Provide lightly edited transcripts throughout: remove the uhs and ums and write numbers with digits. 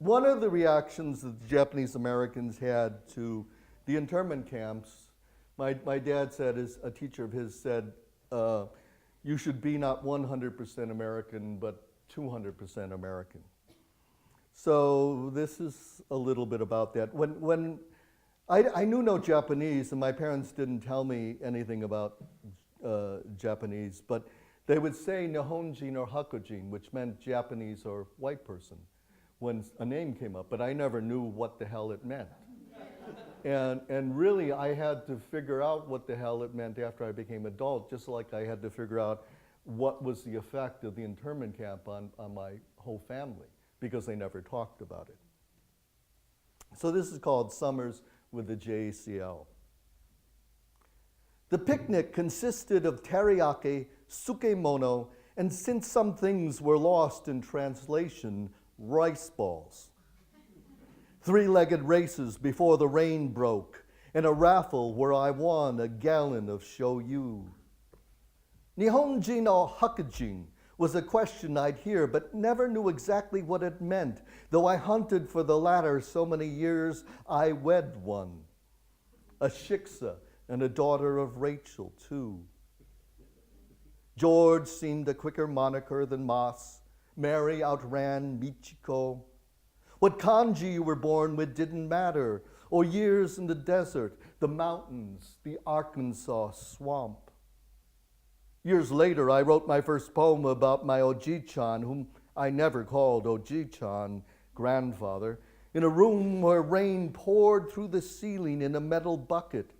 One of the reactions that the Japanese Americans had to the internment camps, my dad said, as a teacher of his said, you should be not 100% American, but 200% American. So this is a little bit about that. When I knew no Japanese, and my parents didn't tell me anything about Japanese, but they would say Nihonjin or Hakujin, which meant Japanese or white person, when a name came up, but I never knew what the hell it meant. And really, I had to figure out what the hell it meant after I became adult, just like I had to figure out what was the effect of the internment camp on my whole family, because they never talked about it. So this is called Summers with the JACL. The picnic consisted of teriyaki, sukemono, and since some things were lost in translation, rice balls. Three-legged races before the rain broke, and a raffle where I won a gallon of shoyu. Nihonjin or Hakujin was a question I'd hear, but never knew exactly what it meant. Though I hunted for the latter so many years, I wed one. A shiksa and a daughter of Rachel, too. George seemed a quicker moniker than Mas. Mary outran Michiko. What kanji you were born with didn't matter, or years in the desert, the mountains, the Arkansas swamp. Years later, I wrote my first poem about my Oji-chan, whom I never called Oji-chan, grandfather, in a room where rain poured through the ceiling in a metal bucket,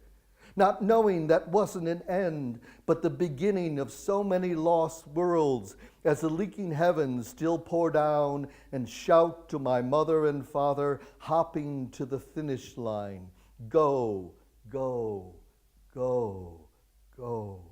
not knowing that wasn't an end, but the beginning of so many lost worlds as the leaking heavens still pour down and shout to my mother and father hopping to the finish line. Go, go, go, go.